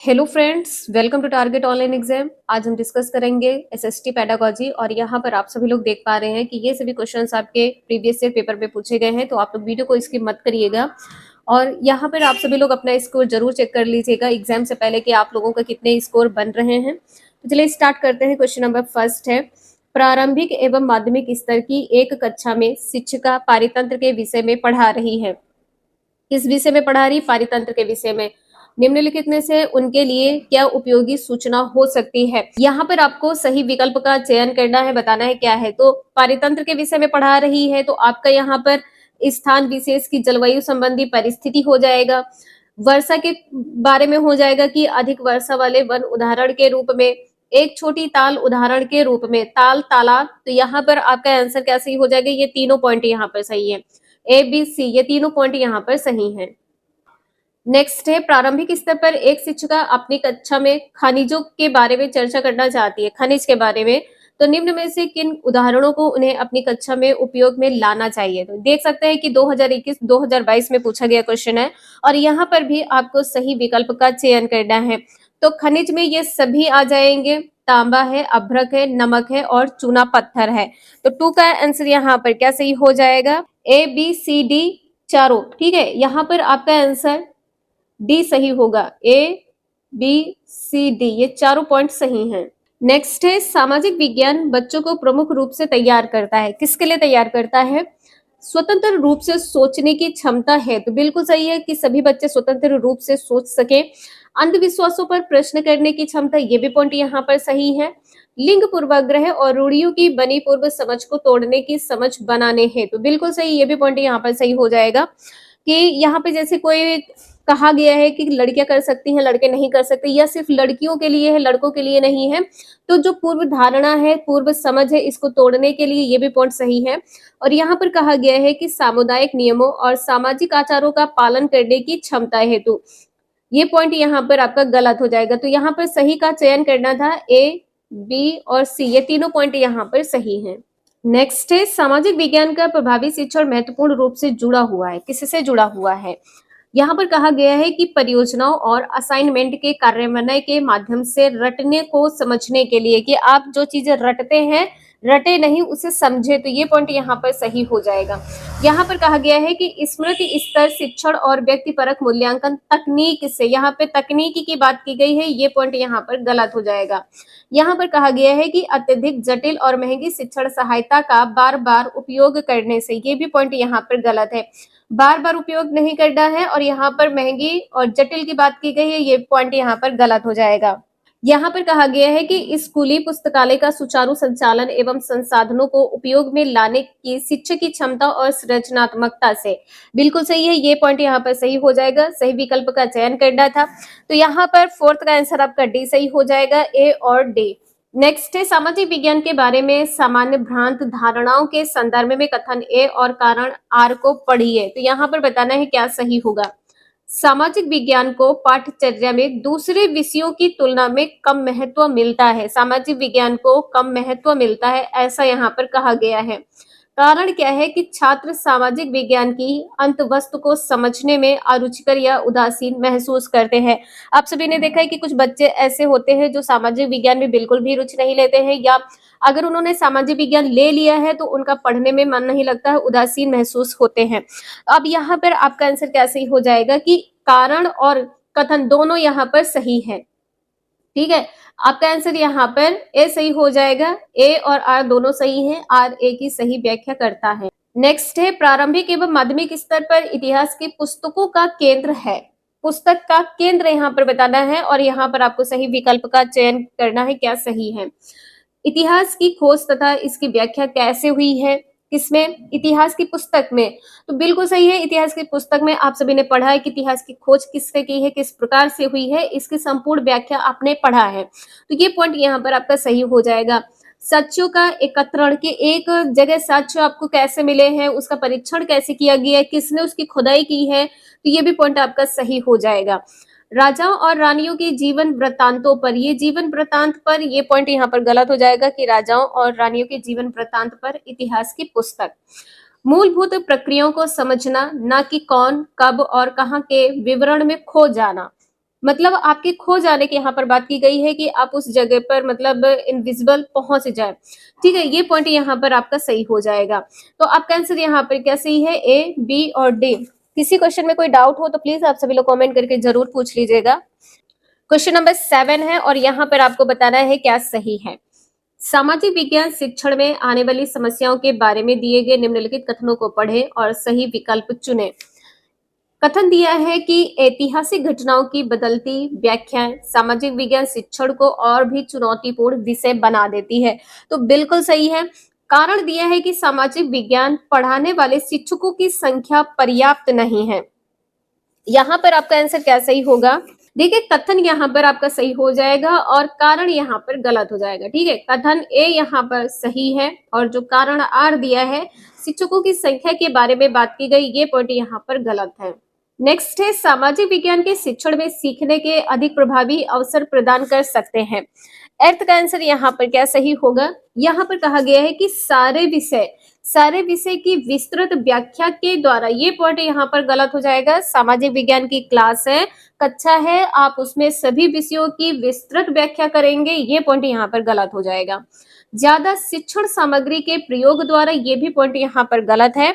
Hello friends, welcome to Target online exam. आज हम discuss करेंगे एसएसटी पेडागोजी और यहाँ पर आप सभी लोग देख पा रहे हैं कि ये सभी क्वेश्चंस आपके प्रीवियस ईयर पेपर पे पूछे गए हैं। तो आप लोग वीडियो को स्किप मत करिएगा और यहाँ पर आप सभी लोग अपना स्कोर जरूर चेक कर लीजिएगा एग्जाम से पहले कि आप लोगों का कितने स्कोर बन रहे हैं। तो चलिए स्टार्ट करते हैं। क्वेश्चन नंबर फर्स्ट है, प्रारंभिक एवं माध्यमिक स्तर की एक कक्षा में शिक्षिका पारितंत्र के विषय में पढ़ा रही है। किस विषय में पढ़ा रही? पारितंत्र के विषय में। निम्नलिखित में से उनके लिए क्या उपयोगी सूचना हो सकती है? यहाँ पर आपको सही विकल्प का चयन करना है, बताना है क्या है। तो पारितंत्र के विषय में पढ़ा रही है तो आपका यहाँ पर स्थान विशेष की जलवायु संबंधी परिस्थिति हो जाएगा। वर्षा के बारे में हो जाएगा कि अधिक वर्षा वाले वन उदाहरण के रूप में, एक छोटी ताल उदाहरण के रूप में, ताल तालाब। तो यहाँ पर आपका आंसर क्या सही हो जाएगा? ये तीनों पॉइंट यहाँ पर सही है, ए बी सी, ये तीनों पॉइंट यहाँ पर सही हैं। नेक्स्ट है, प्रारंभिक स्तर पर एक शिक्षिका अपनी कक्षा में खनिजों के बारे में चर्चा करना चाहती है, खनिज के बारे में। तो निम्न में से किन उदाहरणों को उन्हें अपनी कक्षा में उपयोग में लाना चाहिए? तो देख सकते हैं कि 2021-2022 में पूछा गया क्वेश्चन है और यहाँ पर भी आपको सही विकल्प का चयन करना है। तो खनिज में ये सभी आ जाएंगे, तांबा है, अभ्रक है, नमक है और चूना पत्थर है। तो 2 का आंसर यहाँ पर क्या सही हो जाएगा? ए बी सी डी चारों, ठीक है। यहाँ पर आपका आंसर डी सही होगा, ए बी सी डी, ये चारों पॉइंट सही हैं। नेक्स्ट है, सामाजिक विज्ञान बच्चों को प्रमुख रूप से तैयार करता है। किसके लिए तैयार करता है? स्वतंत्र रूप से सोचने की क्षमता है। तो बिल्कुल सही है कि सभी बच्चे स्वतंत्र रूप से सोच सके। अंधविश्वासों पर प्रश्न करने की क्षमता, ये भी पॉइंट यहाँ पर सही है। लिंग पूर्वाग्रह और रूढ़ियों की बनी पूर्व समझ को तोड़ने की समझ बनाने हैं। तो बिल्कुल सही, ये भी पॉइंट यहाँ पर सही हो जाएगा कि यहाँ पे जैसे कोई कहा गया है कि लड़कियां कर सकती हैं, लड़के नहीं कर सकते, या सिर्फ लड़कियों के लिए है, लड़कों के लिए नहीं है। तो जो पूर्व धारणा है, पूर्व समझ है, इसको तोड़ने के लिए ये भी पॉइंट सही है। और यहाँ पर कहा गया है कि सामुदायिक नियमों और सामाजिक आचारों का पालन करने की क्षमता हेतु, ये पॉइंट यहाँ पर आपका गलत हो जाएगा। तो यहाँ पर सही का चयन करना था, ए बी और सी, ये तीनों पॉइंट यहाँ पर सही हैं। नेक्स्ट है, सामाजिक विज्ञान का प्रभावी शिक्षण महत्वपूर्ण रूप से जुड़ा हुआ है। किससे जुड़ा हुआ है? यहाँ पर कहा गया है कि परियोजनाओं और असाइनमेंट के कार्यान्वयन के माध्यम से रटने को समझने के लिए, कि आप जो चीजें रटते हैं, रटे नहीं, उसे समझे। तो ये पॉइंट यहाँ पर सही हो जाएगा। यहाँ पर कहा गया है कि स्मृति स्तर शिक्षण और व्यक्तिपरक मूल्यांकन तकनीक से, यहाँ पे तकनीकी की बात की गई है, ये पॉइंट यहाँ पर गलत हो जाएगा। यहाँ पर कहा गया है कि अत्यधिक जटिल और महंगी शिक्षण सहायता का बार बार उपयोग करने से, ये भी पॉइंट यहाँ पर गलत है। बार बार उपयोग नहीं करना है और यहाँ पर महंगी और जटिल की बात की गई है, ये पॉइंट यहाँ पर गलत हो जाएगा। यहाँ पर कहा गया है कि स्कूली पुस्तकालय का सुचारू संचालन एवं संसाधनों को उपयोग में लाने की शिक्षक की क्षमता और सृजनात्मकता से, बिल्कुल सही है, ये पॉइंट यहाँ पर सही हो जाएगा। सही विकल्प का चयन करना था। तो यहाँ पर फोर्थ का आंसर आपका डी सही हो जाएगा, ए और डी। नेक्स्ट है, सामाजिक विज्ञान के बारे में सामान्य भ्रांत धारणाओं के संदर्भ में कथन ए और कारण आर को पढ़िए। तो यहाँ पर बताना है क्या सही होगा। सामाजिक विज्ञान को पाठ्यचर्या में दूसरे विषयों की तुलना में कम महत्व मिलता है। सामाजिक विज्ञान को कम महत्व मिलता है, ऐसा यहाँ पर कहा गया है। कारण क्या है कि छात्र सामाजिक विज्ञान की अंतवस्तु को समझने में अरुचिकर या उदासीन महसूस करते हैं। आप सभी ने देखा है कि कुछ बच्चे ऐसे होते हैं जो सामाजिक विज्ञान में बिल्कुल भी रुचि नहीं लेते हैं, या अगर उन्होंने सामाजिक विज्ञान ले लिया है तो उनका पढ़ने में मन नहीं लगता है, उदासीन महसूस होते हैं। अब यहाँ पर आपका आंसर क्या सही हो जाएगा कि कारण और कथन दोनों यहाँ पर सही है, ठीक है। आपका आंसर यहाँ पर ए सही हो जाएगा। ए और आर दोनों सही हैं, आर ए की सही व्याख्या करता है। नेक्स्ट है, प्रारंभिक एवं माध्यमिक स्तर पर इतिहास की पुस्तकों का केंद्र है। पुस्तक का केंद्र यहाँ पर बताना है और यहाँ पर आपको सही विकल्प का चयन करना है, क्या सही है। इतिहास की खोज तथा इसकी व्याख्या कैसे हुई है? किसमें? इतिहास की पुस्तक में। तो बिल्कुल सही है, इतिहास की पुस्तक में आप सभी ने पढ़ा है कि इतिहास की खोज किससे की है, किस प्रकार से हुई है, इसकी संपूर्ण व्याख्या आपने पढ़ा है। तो ये पॉइंट यहाँ पर आपका सही हो जाएगा। साक्ष्यों का एकत्रण, के एक जगह साक्ष्य आपको कैसे मिले हैं, उसका परीक्षण कैसे किया गया है, किसने उसकी खुदाई की है, तो ये भी पॉइंट आपका सही हो जाएगा। राजाओं और रानियों के जीवन वृत्तांतों पर, ये जीवन वृत्तांत पर, ये पॉइंट यहाँ पर गलत हो जाएगा कि राजाओं और रानियों के जीवन वृत्तांत पर इतिहास की पुस्तक। मूलभूत प्रक्रियाओं को समझना, ना कि कौन, कब और कहाँ के विवरण में खो जाना। मतलब आपके खो जाने की यहाँ पर बात की गई है कि आप उस जगह पर मतलब इनविजिबल पहुंच जाए। ठीक है, ये पॉइंट यहाँ पर आपका सही हो जाएगा। तो आपका आंसर यहाँ पर क्या सही है, ए, बी और डी। किसी क्वेश्चन में कोई डाउट हो तो प्लीज आप सभी लोग कमेंट करके जरूर पूछ लीजिएगा। क्वेश्चन नंबर 7 है और यहाँ पर आपको बताना है क्या सही है। सामाजिक विज्ञान शिक्षण में आने वाली समस्याओं के बारे में दिए गए निम्नलिखित कथनों को पढ़ें और सही विकल्प चुनें। कथन दिया है कि ऐतिहासिक घटनाओं की बदलती व्याख्याएं सामाजिक विज्ञान शिक्षण को और भी चुनौतीपूर्ण विषय बना देती है। तो बिल्कुल सही है। कारण दिया है कि सामाजिक विज्ञान पढ़ाने वाले शिक्षकों की संख्या पर्याप्त नहीं है। यहाँ पर आपका आंसर क्या सही होगा, देखिए कथन यहाँ पर आपका सही हो जाएगा और कारण यहाँ पर गलत हो जाएगा। ठीक है, कथन ए यहाँ पर सही है और जो कारण आर दिया है शिक्षकों की संख्या के बारे में बात की गई, ये पॉइंट यहाँ पर गलत है। नेक्स्ट है सामाजिक विज्ञान के शिक्षण में सीखने के अधिक प्रभावी अवसर प्रदान कर सकते हैं। अर्थ का आंसर यहाँ पर क्या सही होगा, यहाँ पर कहा गया है कि सारे विषय की विस्तृत व्याख्या के द्वारा, ये पॉइंट यहाँ पर गलत हो जाएगा। सामाजिक विज्ञान की क्लास है, कक्षा है, आप उसमें सभी विषयों की विस्तृत व्याख्या करेंगे, ये पॉइंट यहाँ पर गलत हो जाएगा। ज्यादा शिक्षण सामग्री के प्रयोग द्वारा, ये भी पॉइंट यहाँ पर गलत है।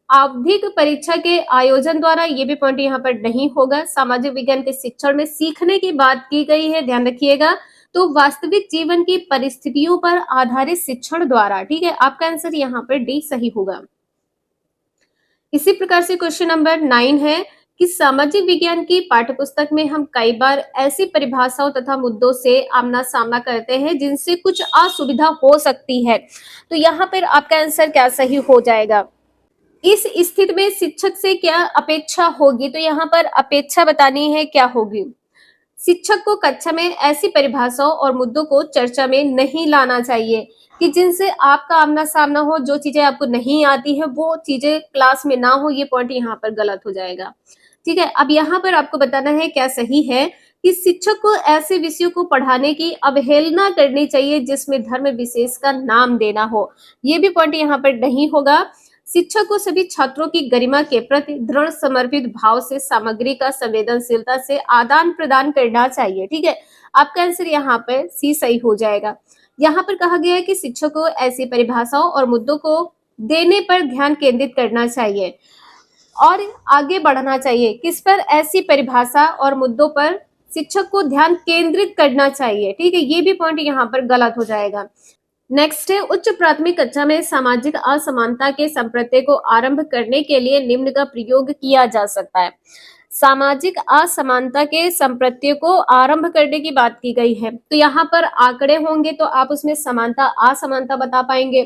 आवधिक परीक्षा के आयोजन द्वारा, ये भी पॉइंट यहाँ पर नहीं होगा। सामाजिक विज्ञान के शिक्षण में सीखने की बात की गई है, ध्यान रखिएगा, तो वास्तविक जीवन की परिस्थितियों पर आधारित शिक्षण द्वारा। ठीक है, आपका आंसर यहाँ पर डी सही होगा। इसी प्रकार से क्वेश्चन नंबर 9 है कि सामाजिक विज्ञान की पाठ्यपुस्तक में हम कई बार ऐसी परिभाषाओं तथा मुद्दों से आमना सामना करते हैं जिनसे कुछ असुविधा हो सकती है। तो यहाँ पर आपका आंसर क्या सही हो जाएगा, इस स्थिति में शिक्षक से क्या अपेक्षा होगी, तो यहाँ पर अपेक्षा बतानी है क्या होगी। शिक्षक को कक्षा में ऐसी परिभाषाओं और मुद्दों को चर्चा में नहीं लाना चाहिए कि जिनसे आपका आमना सामना हो, जो चीजें आपको नहीं आती है वो चीजें क्लास में ना हो, ये पॉइंट यहाँ पर गलत हो जाएगा। ठीक है, अब यहाँ पर आपको बताना है क्या सही है कि शिक्षक को ऐसे विषयों को पढ़ाने की अवहेलना करनी चाहिए जिसमें धर्म विशेष का नाम देना हो, ये भी पॉइंट यहाँ पर नहीं होगा। शिक्षक को सभी छात्रों की गरिमा के प्रति दृढ़ समर्पित भाव से सामग्री का संवेदनशीलता से आदान प्रदान करना चाहिए। ठीक है, आपका आंसर यहाँ पर सी सही हो जाएगा। यहाँ पर कहा गया है कि शिक्षक को ऐसी परिभाषाओं और मुद्दों को देने पर ध्यान केंद्रित करना चाहिए और आगे बढ़ना चाहिए। किस पर, ऐसी परिभाषा और मुद्दों पर शिक्षक को ध्यान केंद्रित करना चाहिए। ठीक है, ये भी पॉइंट यहाँ पर गलत हो जाएगा। नेक्स्ट है उच्च प्राथमिक कक्षा में सामाजिक असमानता के संप्रत्यय को आरंभ करने के लिए निम्न का प्रयोग किया जा सकता है। सामाजिक असमानता के संप्रत्यय को आरंभ करने की बात की गई है, तो यहाँ पर आंकड़े होंगे तो आप उसमें समानता असमानता बता पाएंगे,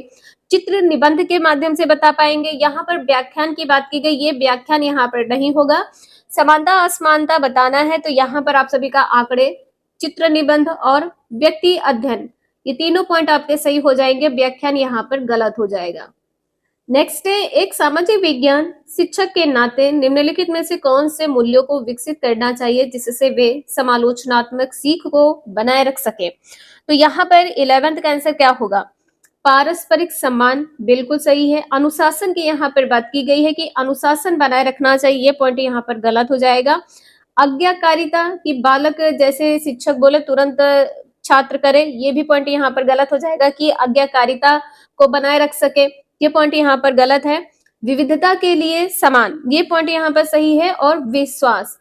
चित्र निबंध के माध्यम से बता पाएंगे। यहाँ पर व्याख्यान की बात की गई, ये व्याख्यान यहाँ पर नहीं होगा। समानता असमानता बताना है तो यहाँ पर आप सभी का आंकड़े, चित्र निबंध और व्यक्ति अध्ययन, ये तीनों पॉइंट आपके सही हो जाएंगे, व्याख्यान यहाँ पर गलत हो जाएगा। नेक्स्ट है एक सामाजिक विज्ञान शिक्षक के नाते निम्नलिखित में से कौन से मूल्यों को विकसित करना चाहिए जिससे वे समालोचनात्मक सीख को बनाए रख सके। तो यहाँ पर 11th का आंसर क्या होगा, पारस्परिक सम्मान, बिल्कुल सही है। अनुशासन की यहाँ पर बात की गई है कि अनुशासन बनाए रखना चाहिए, ये पॉइंट यहाँ पर गलत हो जाएगा। आज्ञाकारिता की बालक जैसे शिक्षक बोले तुरंत छात्र करे, ये भी पॉइंट यहाँ पर गलत हो जाएगा कि आज्ञाकारिता को बनाए रख सके, ये पॉइंट यहाँ पर गलत है। विविधता के लिए समान, ये पॉइंट यहाँ पर सही है। और विश्वास,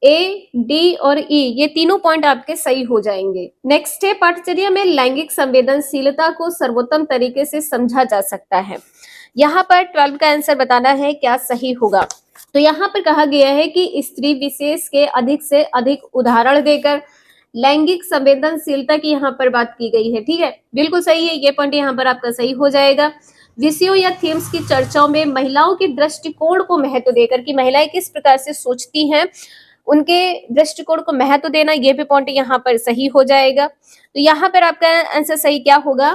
ए, डी और ई, ये तीनों पॉइंट आपके सही हो जाएंगे। नेक्स्ट है पाठचर्या में लैंगिक संवेदनशीलता को सर्वोत्तम तरीके से समझा जा सकता है। यहाँ पर 12 का आंसर बताना है क्या सही होगा। तो यहाँ पर कहा गया है कि स्त्री विशेष के अधिक से अधिक उदाहरण देकर लैंगिक संवेदनशीलता की यहाँ पर बात की गई है। ठीक है, बिल्कुल सही है, ये पॉइंट यहाँ पर आपका सही हो जाएगा। विषयों या थीम्स की चर्चाओं में महिलाओं के दृष्टिकोण को महत्व देकर, कि महिलाएं किस प्रकार से सोचती हैं, उनके दृष्टिकोण को महत्व देना, ये भी पॉइंट यहाँ पर सही हो जाएगा। तो यहाँ पर आपका आंसर सही क्या होगा,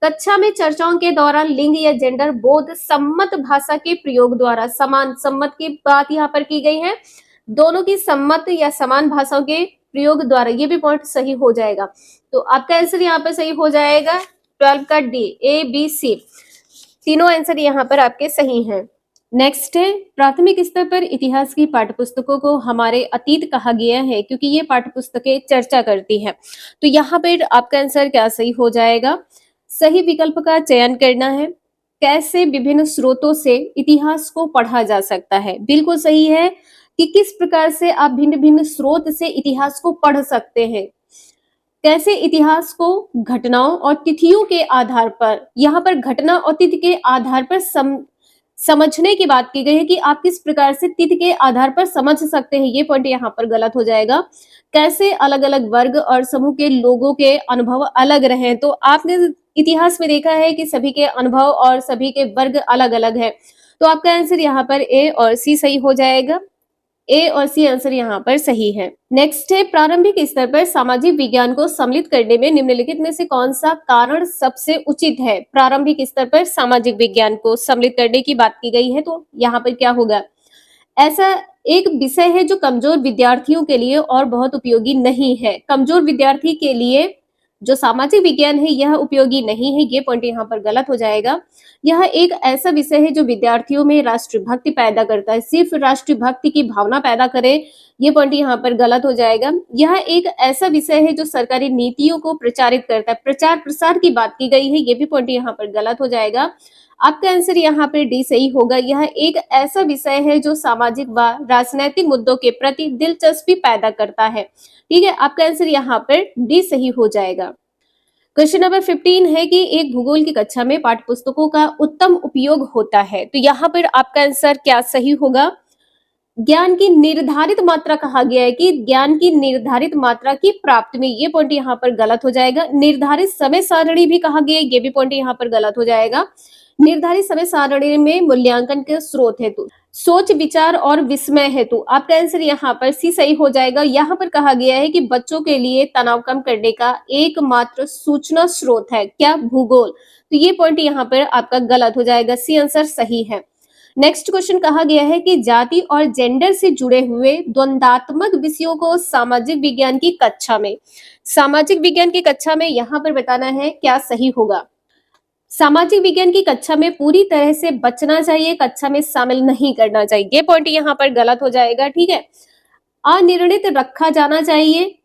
कक्षा में चर्चाओं के दौरान लिंग या जेंडर बोध सम्मत भाषा के प्रयोग द्वारा, समान सम्मत की बात यहाँ पर की गई है, दोनों की सम्मत या समान भाषाओं के प्रयोग द्वारा, ये भी पॉइंट सही हो जाएगा। तो आपका आंसर यहाँ पर सही हो जाएगा 12 का डी, ए, बी, सी, तीनों आंसर यहाँ पर आपके सही हैं। नेक्स्ट है, प्राथमिक स्तर पर इतिहास की पाठ्यपुस्तकों को हमारे अतीत कहा गया है क्योंकि ये पाठ्यपुस्तकें चर्चा करती हैं। तो यहाँ पर आपका आंसर क्या सही हो जाएगा? सही विकल्प का चयन करना है। कैसे विभिन्न स्रोतों से इतिहास को पढ़ा जा सकता है? बिल्कुल सही है कि किस प्रकार से आप भिन्न-भिन्न स्रोत से इतिहास को पढ़ सकते हैं। कैसे इतिहास को घटनाओं और तिथियों के आधार पर, यहाँ पर घटना और तिथि के आधार पर समझने की बात की गई है कि आप किस प्रकार से तिथि के आधार पर समझ सकते हैं, ये पॉइंट यहाँ पर गलत हो जाएगा। कैसे अलग-अलग वर्ग और समूह के लोगों के अनुभव अलग रहे, तो आपने इतिहास में देखा है कि सभी के अनुभव और सभी के वर्ग अलग-अलग है। तो आपका आंसर यहाँ पर ए और सी सही हो जाएगा। ए और सी आंसर यहाँ पर सही है। नेक्स्ट है, प्रारंभिक स्तर पर सामाजिक विज्ञान को सम्मिलित करने में निम्नलिखित में से कौन सा कारण सबसे उचित है? प्रारंभिक स्तर पर सामाजिक विज्ञान को सम्मिलित करने की बात की गई है, तो यहाँ पर क्या होगा? ऐसा एक विषय है जो कमजोर विद्यार्थियों के लिए और बहुत उपयोगी नहीं है। कमजोर विद्यार्थी के लिए जो सामाजिक विज्ञान है यह उपयोगी नहीं है, ये पॉइंट यहाँ पर गलत हो जाएगा। यह एक ऐसा विषय है जो विद्यार्थियों में राष्ट्रभक्ति पैदा करता है, सिर्फ राष्ट्रभक्ति की भावना पैदा करे, ये पॉइंट यहाँ पर गलत हो जाएगा। यह एक ऐसा विषय है जो सरकारी नीतियों को प्रचारित करता है, प्रचार प्रसार की बात की गई है, ये भी पॉइंट यहाँ पर गलत हो जाएगा। आपका आंसर यहाँ पे डी सही होगा। यह एक ऐसा विषय है जो सामाजिक व राजनैतिक मुद्दों के प्रति दिलचस्पी पैदा करता है। ठीक है, आपका आंसर यहाँ पर डी सही हो जाएगा। क्वेश्चन नंबर 15 है कि एक भूगोल की कक्षा में पाठ्यपुस्तकों का उत्तम उपयोग होता है, तो यहाँ पर आपका आंसर क्या सही होगा? ज्ञान की निर्धारित मात्रा कहा गया है कि ज्ञान की निर्धारित मात्रा की प्राप्ति में, ये पॉइंट यहाँ पर गलत हो जाएगा। निर्धारित समय सारणी भी कहा गया है, ये भी पॉइंट यहाँ पर गलत हो जाएगा। निर्धारित समय सारणी में मूल्यांकन के स्रोत हेतु, सोच विचार और विस्मय हेतु, आपका आंसर यहाँ पर सी सही हो जाएगा। यहाँ पर कहा गया है कि बच्चों के लिए तनाव कम करने का एकमात्र सूचना स्रोत है क्या? भूगोल। तो ये पॉइंट यहाँ पर आपका गलत हो जाएगा, सी आंसर सही है। नेक्स्ट क्वेश्चन कहा गया है कि जाति और जेंडर से जुड़े हुए द्वंद्वात्मक विषयों को सामाजिक विज्ञान की कक्षा में, सामाजिक विज्ञान की कक्षा में यहाँ पर बताना है क्या सही होगा। सामाजिक विज्ञान की कक्षा में पूरी तरह से बचना चाहिए, कक्षा में शामिल नहीं करना चाहिए, ये पॉइंट यहाँ पर गलत हो जाएगा। ठीक है, अनिर्णित रखा जाना चाहिए,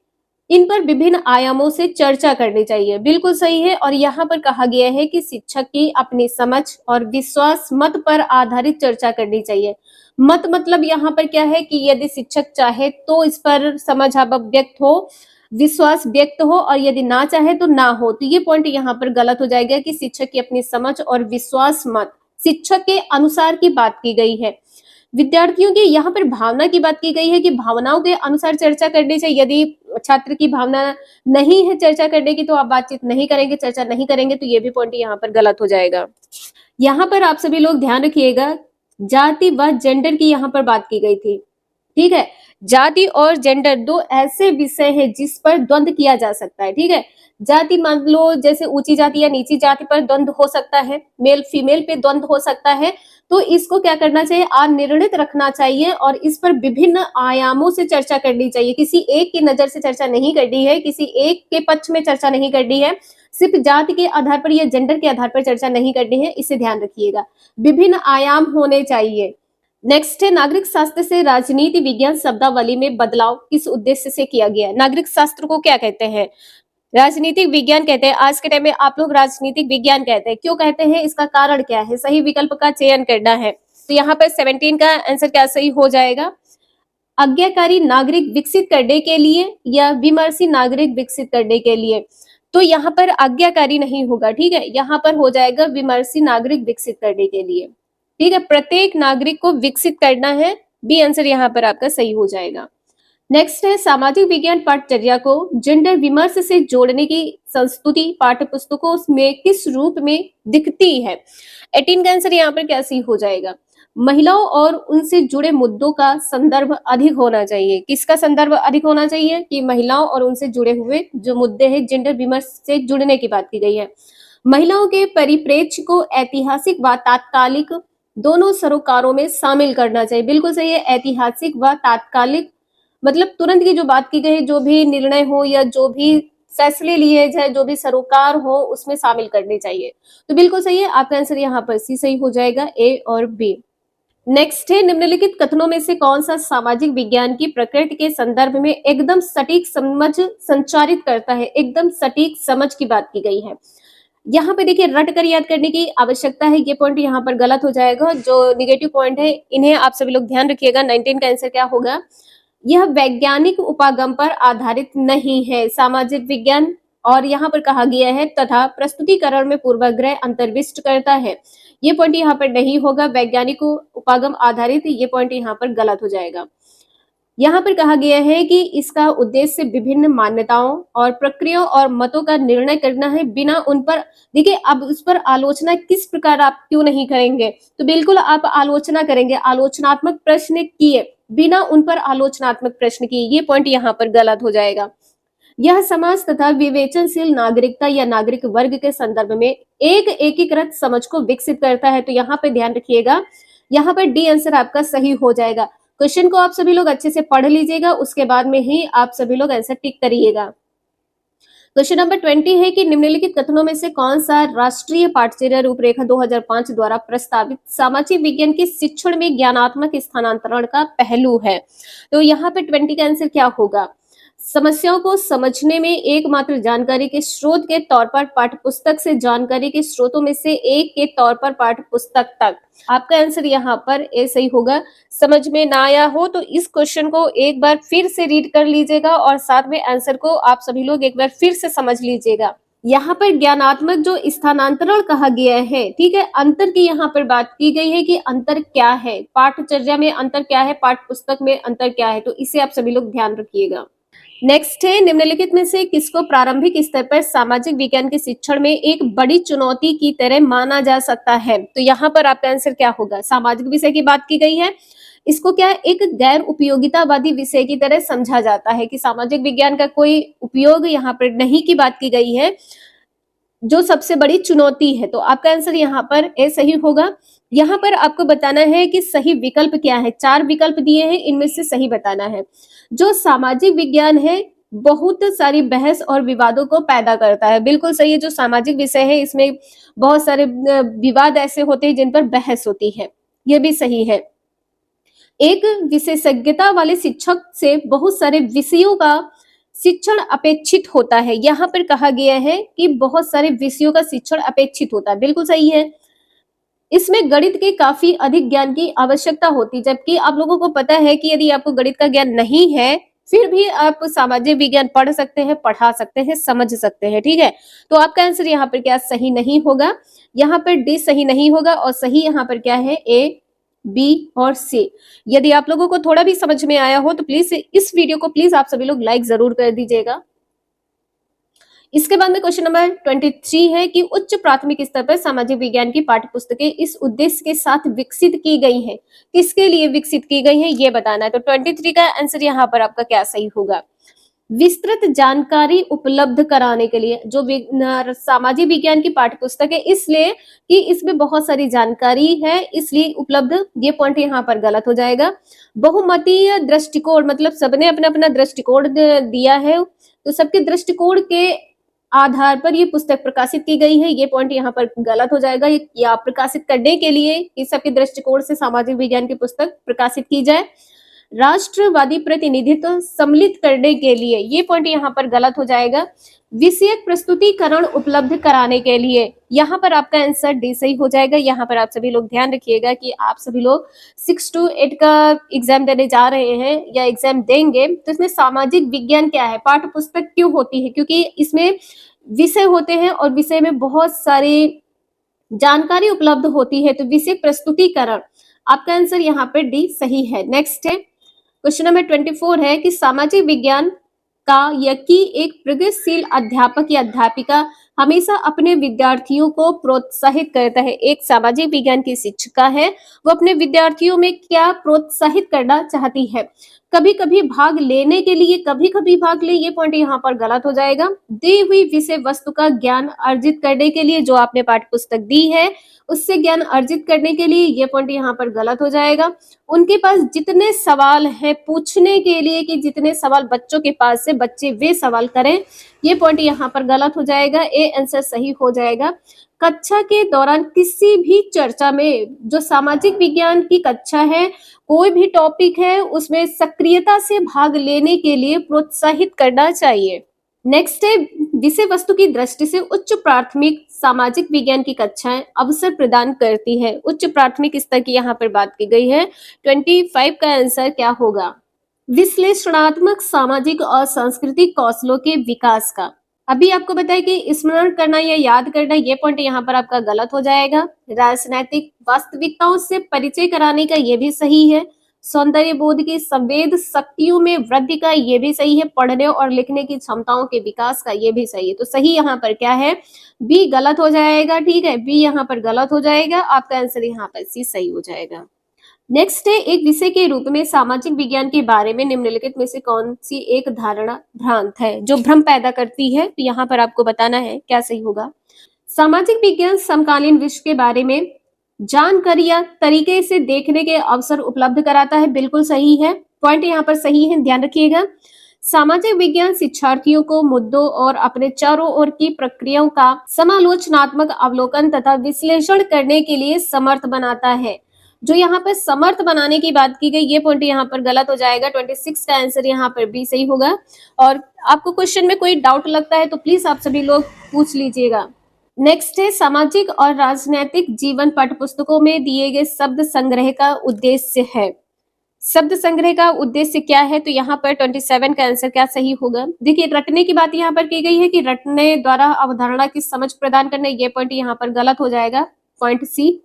इन पर विभिन्न आयामों से चर्चा करनी चाहिए, बिल्कुल सही है। और यहाँ पर कहा गया है कि शिक्षक की अपनी समझ और विश्वास मत पर आधारित चर्चा करनी चाहिए। मत मतलब यहाँ पर क्या है कि यदि शिक्षक चाहे तो इस पर समझ व्यक्त हो, विश्वास व्यक्त हो, और यदि ना चाहे तो ना हो। तो ये पॉइंट यहाँ पर गलत हो जाएगा कि शिक्षक की अपनी समझ और विश्वास मत, शिक्षक के अनुसार की बात की गई है। विद्यार्थियों की यहाँ पर भावना की बात की गई है कि भावनाओं के अनुसार चर्चा करनी चाहिए। यदि छात्र की भावना नहीं है चर्चा करने की तो आप बातचीत नहीं करेंगे, चर्चा नहीं करेंगे, तो ये भी पॉइंट यहाँ पर गलत हो जाएगा। यहाँ पर आप सभी लोग ध्यान रखिएगा, जाति व जेंडर की यहाँ पर बात की गई थी। ठीक है, जाति और जेंडर दो ऐसे विषय हैं जिस पर द्वंद्व किया जा सकता है। ठीक है, जाति मान लो जैसे ऊंची जाति या नीची जाति पर द्वंद्व हो सकता है, मेल फीमेल पे द्वंद्व हो सकता है, तो इसको क्या करना चाहिए? अनिर्णित रखना चाहिए और इस पर विभिन्न आयामों से चर्चा करनी चाहिए। किसी एक की नजर से चर्चा नहीं करनी है, किसी एक के पक्ष में चर्चा नहीं करनी है, सिर्फ जाति के आधार पर या जेंडर के आधार पर चर्चा नहीं करनी है, इसे ध्यान रखिएगा। विभिन्न आयाम होने चाहिए। नेक्स्ट है, नागरिक शास्त्र से राजनीति विज्ञान शब्दावली में बदलाव किस उद्देश्य से किया गया है? नागरिक शास्त्र को क्या कहते हैं? राजनीतिक विज्ञान कहते हैं। आज के टाइम में आप लोग राजनीतिक विज्ञान कहते हैं, क्यों कहते हैं, इसका कारण क्या है? सही विकल्प का चयन करना है। तो यहाँ पर 17 का आंसर क्या सही हो जाएगा? आज्ञाकारी नागरिक विकसित करने के लिए या विमर्शी नागरिक विकसित करने के लिए? तो यहाँ पर आज्ञाकारी नहीं होगा, ठीक है, यहाँ पर हो जाएगा विमर्शी नागरिक विकसित करने के लिए। ठीक है, प्रत्येक नागरिक को विकसित करना है, बी आंसर यहाँ पर आपका सही हो जाएगा। नेक्स्ट है, सामाजिक विज्ञान पाठचर्या को जेंडर विमर्श से जोड़ने की संस्तुति पाठ्य पुस्तकों में किस रूप में दिखती है? 18 का आंसर यहाँ पर क्या सही हो जाएगा? महिलाओं और उनसे जुड़े मुद्दों का संदर्भ अधिक होना चाहिए। किसका संदर्भ अधिक होना चाहिए? कि महिलाओं और उनसे जुड़े हुए जो मुद्दे हैं, जेंडर विमर्श से जुड़ने की बात की गई है। महिलाओं के परिप्रेक्ष्य को ऐतिहासिक व तात्कालिक दोनों सरोकारों में शामिल करना चाहिए। बिल्कुल सही है, ऐतिहासिक व तात्कालिक मतलब तुरंत की जो बात की गई, जो भी निर्णय हो या जो भी फैसले लिए जाए, जो भी सरोकार हो, उसमें शामिल करनी चाहिए। तो बिल्कुल सही है, आपका आंसर यहाँ पर सी सही हो जाएगा, ए और बी। नेक्स्ट है, निम्नलिखित कथनों में से कौन सा सामाजिक विज्ञान की प्रकृति के संदर्भ में एकदम सटीक समझ संचारित करता है। एकदम सटीक समझ की बात की गई है। यहाँ पे देखिए रट कर याद करने की आवश्यकता है, ये पॉइंट यहाँ पर गलत हो जाएगा। जो निगेटिव पॉइंट है इन्हें आप सभी लोग ध्यान रखिएगा। 19 का आंसर क्या होगा? यह वैज्ञानिक उपागम पर आधारित नहीं है, सामाजिक विज्ञान। और यहाँ पर कहा गया है तथा प्रस्तुतिकरण में पूर्वाग्रह अंतर्विष्ट करता है, ये पॉइंट यहाँ पर नहीं होगा। वैज्ञानिक उपागम आधारित, ये पॉइंट यहाँ पर गलत हो जाएगा। यहाँ पर कहा गया है कि इसका उद्देश्य विभिन्न मान्यताओं और प्रक्रियाओं और मतों का निर्णय करना है, बिना उन पर, देखिए अब उस पर आलोचना किस प्रकार आप क्यों नहीं करेंगे, तो बिल्कुल आप आलोचना करेंगे, आलोचनात्मक प्रश्न किए, बिना उन पर आलोचनात्मक प्रश्न किए, ये पॉइंट यहाँ पर गलत हो जाएगा। यह समाज तथा विवेचनशील नागरिकता या नागरिक वर्ग के संदर्भ में एक एकीकृत समझ को विकसित करता है, तो यहाँ पे ध्यान रखिएगा, यहाँ पर डी आंसर आपका सही हो जाएगा। क्वेश्चन को आप सभी लोग अच्छे से पढ़ लीजिएगा, उसके बाद में ही आप सभी लोग आंसर टिक करिएगा। क्वेश्चन नंबर 20 है कि निम्नलिखित कथनों में से कौन सा राष्ट्रीय पाठ्यचर्या रूपरेखा 2005 द्वारा प्रस्तावित सामाजिक विज्ञान के शिक्षण में ज्ञानात्मक स्थानांतरण का पहलू है। तो यहाँ पे 20 का आंसर क्या होगा? समस्याओं को समझने में एकमात्र जानकारी के स्रोत के तौर पर पाठ्यपुस्तक से जानकारी के स्रोतों में से एक के तौर पर पाठ्यपुस्तक तक। आपका आंसर यहाँ पर ए सही होगा। समझ में ना आया हो तो इस क्वेश्चन को एक बार फिर से रीड कर लीजिएगा और साथ में आंसर को आप सभी लोग एक बार फिर से समझ लीजिएगा। यहाँ पर ज्ञानात्मक जो स्थानांतरण कहा गया है, ठीक है, अंतर की यहाँ पर बात की गई है कि अंतर क्या है, पाठ्यचर्या में अंतर क्या है, पाठ्यपुस्तक में अंतर क्या है, तो इसे आप सभी लोग ध्यान रखिएगा। नेक्स्ट है, निम्नलिखित में से किसको प्रारंभिक स्तर पर सामाजिक विज्ञान के शिक्षण में एक बड़ी चुनौती की तरह माना जा सकता है। तो यहाँ पर आपका आंसर क्या होगा? सामाजिक विषय की बात की गई है, इसको क्या एक गैर उपयोगितावादी विषय की तरह समझा जाता है कि सामाजिक विज्ञान का कोई उपयोग यहाँ पर नहीं की बात की गई है, जो सबसे बड़ी चुनौती है। तो आपका आंसर यहाँ पर ए सही होगा। यहाँ पर आपको बताना है कि सही विकल्प क्या है, 4 विकल्प दिए हैं, इनमें से सही बताना है। जो सामाजिक विज्ञान है बहुत सारी बहस और विवादों को पैदा करता है, बिल्कुल सही है। जो सामाजिक विषय है इसमें बहुत सारे विवाद ऐसे होते हैं जिन पर बहस होती है, ये भी सही है। एक विशेषज्ञता वाले शिक्षक से बहुत सारे विषयों का शिक्षण अपेक्षित होता है, यहाँ पर कहा गया है कि बहुत सारे विषयों का शिक्षण अपेक्षित होता है, बिल्कुल सही है। इसमें गणित के काफी अधिक ज्ञान की आवश्यकता होती है, जबकि आप लोगों को पता है कि यदि आपको गणित का ज्ञान नहीं है फिर भी आप सामाजिक विज्ञान पढ़ सकते हैं, पढ़ा सकते हैं, समझ सकते हैं, ठीक है। तो आपका आंसर यहाँ पर क्या सही नहीं होगा? यहाँ पर डी सही नहीं होगा और सही यहाँ पर क्या है? ए, बी और सी। यदि आप लोगों को थोड़ा भी समझ में आया हो तो प्लीज इस वीडियो को प्लीज आप सभी लोग लाइक जरूर कर दीजिएगा। इसके बाद में क्वेश्चन नंबर 23 है कि उच्च प्राथमिक स्तर पर सामाजिक विज्ञान की पाठ्यपुस्तकें इस उद्देश्य के साथ विकसित की गई हैं, किसके लिए विकसित की गई हैं ये बताना है। तो 23 का आंसर यहाँ पर आपका क्या सही होगा? विस्तृत जानकारी उपलब्ध कराने के लिए। जो सामाजिक विज्ञान की पाठ्यपुस्तक है इसलिए कि इसमें बहुत सारी जानकारी है इसलिए उपलब्ध, ये पॉइंट यहाँ पर गलत हो जाएगा। बहुमतीय दृष्टिकोण, मतलब सबने अपना अपना दृष्टिकोण दिया है, तो सबके दृष्टिकोण के आधार पर ये पुस्तक प्रकाशित की गई है, ये पॉइंट यहाँ पर गलत हो जाएगा। या प्रकाशित करने के लिए इस सबके दृष्टिकोण से सामाजिक विज्ञान की पुस्तक प्रकाशित की जाए। राष्ट्रवादी प्रतिनिधित्व सम्मिलित करने के लिए, ये पॉइंट यहाँ पर गलत हो जाएगा। विषयक प्रस्तुतिकरण उपलब्ध कराने के लिए, यहाँ पर आपका आंसर डी सही हो जाएगा। यहाँ पर आप सभी लोग ध्यान रखिएगा कि आप सभी लोग 6 to 8 का एग्जाम देने जा रहे हैं या एग्जाम देंगे, तो इसमें सामाजिक विज्ञान क्या है, पाठ्य पुस्तक क्यों होती है? क्योंकि इसमें विषय होते हैं और विषय में बहुत सारी जानकारी उपलब्ध होती है, तो विषय प्रस्तुतिकरण, आपका आंसर यहाँ पर डी सही है। नेक्स्ट है क्वेश्चन नंबर 24 है कि सामाजिक विज्ञान का या कि एक प्रगतिशील अध्यापक या अध्यापिका हमेशा अपने विद्यार्थियों को प्रोत्साहित करता है। एक सामाजिक विज्ञान की शिक्षिका है, वो अपने विद्यार्थियों में क्या प्रोत्साहित करना चाहती है? कभी कभी भाग लेने के लिए, कभी कभी भाग ले, ये पॉइंट यहाँ पर गलत हो जाएगा। दी हुई विषय वस्तु का ज्ञान अर्जित करने के लिए, जो आपने पाठ्य पुस्तक दी है उससे ज्ञान अर्जित करने के लिए, ये पॉइंट यहाँ पर गलत हो जाएगा। उनके पास जितने सवाल हैं पूछने के लिए, कि जितने सवाल बच्चों के पास से बच्चे वे सवाल करें, ये पॉइंट यहाँ पर गलत हो जाएगा। ए ये आंसर सही हो जाएगा। कक्षा के दौरान किसी भी चर्चा में, जो सामाजिक विज्ञान की कक्षा है, कोई भी टॉपिक है, उसमें सक्रियता से भाग लेने के लिए प्रोत्साहित करना चाहिए। नेक्स्ट है, विषय वस्तु की दृष्टि से उच्च प्राथमिक सामाजिक विज्ञान की कक्षाएं अवसर प्रदान करती है। उच्च प्राथमिक स्तर की यहाँ पर बात की गई है। 25 का आंसर क्या होगा? विश्लेषणात्मक सामाजिक और सांस्कृतिक कौशलों के विकास का। अभी आपको बताया कि स्मरण करना या याद करना, ये पॉइंट यहाँ पर आपका गलत हो जाएगा। राजनैतिक वास्तविकताओं से परिचय कराने का, ये भी सही है। सौंदर्य बोध की संवेद शक्तियों में वृद्धि का, ये भी सही है। पढ़ने और लिखने की क्षमताओं के विकास का, ये भी सही है। तो सही यहाँ पर क्या है? बी गलत हो जाएगा। ठीक है, बी यहाँ पर गलत हो जाएगा। आपका आंसर यहाँ पर सी सही हो जाएगा। नेक्स्ट है, एक विषय के रूप में सामाजिक विज्ञान के बारे में निम्नलिखित में से कौन सी एक धारणा भ्रांत है, जो भ्रम पैदा करती है? तो यहाँ पर आपको बताना है क्या सही होगा। सामाजिक विज्ञान समकालीन विश्व के बारे में जानकारी या तरीके से देखने के अवसर उपलब्ध कराता है। बिल्कुल सही है, पॉइंट यहाँ पर सही है, ध्यान रखिएगा। सामाजिक विज्ञान शिक्षार्थियों को मुद्दों और अपने चारों ओर की प्रक्रियाओं का समालोचनात्मक अवलोकन तथा विश्लेषण करने के लिए समर्थ बनाता है। जो यहाँ पर समर्थ बनाने की बात की गई, ये पॉइंट यहाँ पर गलत हो जाएगा। 26 का आंसर यहाँ पर बी सही होगा। और आपको क्वेश्चन में कोई डाउट लगता है तो प्लीज आप सभी लोग पूछ लीजिएगा। नेक्स्ट है, सामाजिक और राजनीतिक जीवन पाठ्य पुस्तकों में दिए गए शब्द संग्रह का उद्देश्य है। शब्द संग्रह का उद्देश्य क्या है? तो यहाँ पर 27 का आंसर क्या सही होगा? देखिए, रटने की बात यहाँ पर की गई है कि रटने द्वारा अवधारणा की समझ प्रदान करने, ये पॉइंट यहाँ पर गलत हो जाएगा। Point C.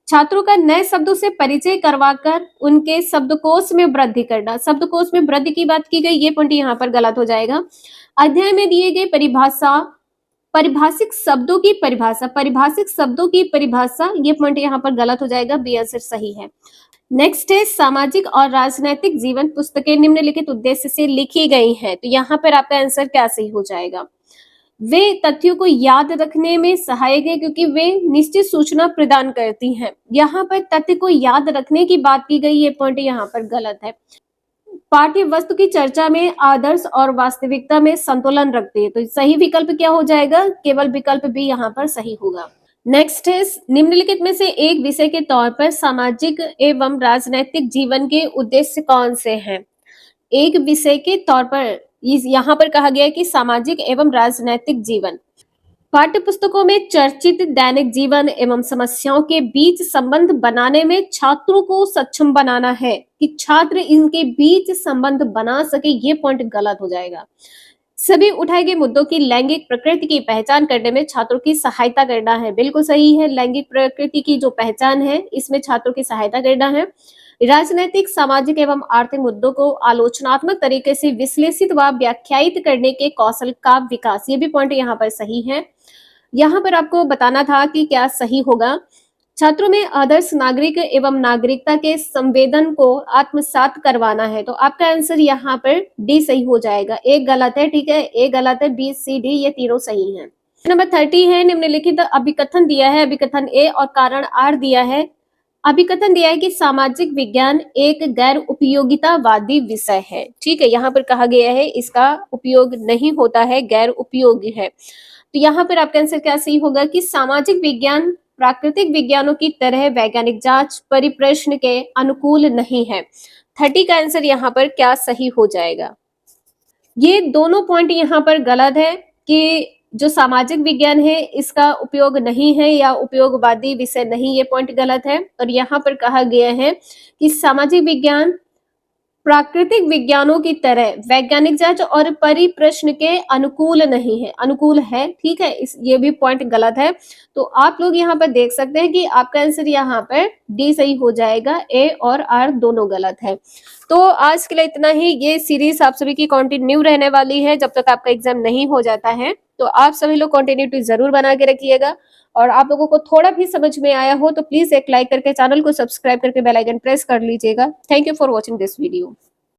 छात्रों का नए शब्दों से परिचय करवाकर उनके शब्दकोश में वृद्धि करना, शब्दकोश में वृद्धि की बात की गई, ये पॉइंट यहाँ पर गलत हो जाएगा। अध्याय में दिए गए परिभाषिक शब्दों की परिभाषा, ये पॉइंट यहाँ पर गलत हो जाएगा। बी आंसर सही है। नेक्स्ट है, सामाजिक और राजनीतिक जीवन पुस्तकें निम्नलिखित उद्देश्य से लिखी गई हैं। तो यहाँ पर आपका आंसर क्या सही हो जाएगा? वे तथ्यों को याद रखने में सहायक है क्योंकि वे निश्चित सूचना प्रदान करती हैं। यहाँ पर तथ्य को याद रखने की बात की गई, ये पॉइंट यहाँ पर गलत है। पाठ्य वस्तु की चर्चा में आदर्श और वास्तविकता में संतुलन रखती है। तो सही विकल्प क्या हो जाएगा? केवल विकल्प बी यहाँ पर सही होगा। नेक्स्ट है, निम्नलिखित में से एक विषय के तौर पर सामाजिक एवं राजनैतिक जीवन के उद्देश्य कौन से हैं? एक विषय के तौर पर यहाँ पर कहा गया है कि सामाजिक एवं राजनैतिक जीवन। पाठ्य पुस्तकों में चर्चित दैनिक जीवन एवं समस्याओं के बीच संबंध बनाने में छात्रों को सक्षम बनाना है, कि छात्र इनके बीच संबंध बना सके, ये पॉइंट गलत हो जाएगा। सभी उठाए गए मुद्दों की लैंगिक प्रकृति की पहचान करने में छात्रों की सहायता करना है। बिल्कुल सही है, लैंगिक प्रकृति की जो पहचान है, इसमें छात्रों की सहायता करना है। राजनैतिक, सामाजिक एवं आर्थिक मुद्दों को आलोचनात्मक तरीके से विश्लेषित व व्याख्यायित करने के कौशल का विकास, ये भी पॉइंट यहाँ पर सही है। यहाँ पर आपको बताना था कि क्या सही होगा। छात्रों में आदर्श नागरिक एवं नागरिकता के संवेदन को आत्मसात करवाना है। तो आपका आंसर यहाँ पर डी सही हो जाएगा। ए गलत है, ठीक है, ए गलत है, बी सी डी ये तीनों सही हैं। नंबर 30 है, निम्नलिखित अभिकथन दिया है, अभिकथन ए और कारण आर दिया है। अभिकथन दिया है कि सामाजिक विज्ञान एक गैर उपयोगितावादी विषय है। ठीक है, यहाँ पर कहा गया है इसका उपयोग नहीं होता है, गैर उपयोगी है। तो यहाँ पर आपका आंसर क्या सही होगा कि सामाजिक विज्ञान प्राकृतिक विज्ञानों की तरह वैज्ञानिक जांच परिप्रश्न के अनुकूल नहीं है। 30 का आंसर यहाँ पर क्या सही हो जाएगा? ये दोनों पॉइंट यहाँ पर गलत है कि जो सामाजिक विज्ञान है इसका उपयोग नहीं है या उपयोगवादी विषय नहीं, ये पॉइंट गलत है। और यहाँ पर कहा गया है कि सामाजिक विज्ञान प्राकृतिक विज्ञानों की तरह वैज्ञानिक जांच और परिप्रश्न के अनुकूल नहीं है, अनुकूल है। ठीक है, ये भी पॉइंट गलत है। तो आप लोग यहाँ पर देख सकते हैं कि आपका आंसर यहाँ पर डी सही हो जाएगा, ए और आर दोनों गलत है। तो आज के लिए इतना ही। ये सीरीज आप सभी की कंटिन्यू रहने वाली है जब तक आपका एग्जाम नहीं हो जाता है। तो आप सभी लोग कंटिन्यूटी जरूर बना के रखिएगा। और आप लोगों को थोड़ा भी समझ में आया हो तो प्लीज एक लाइक करके चैनल को सब्सक्राइब करके बेल आइकन प्रेस कर लीजिएगा। Thank you for watching this video.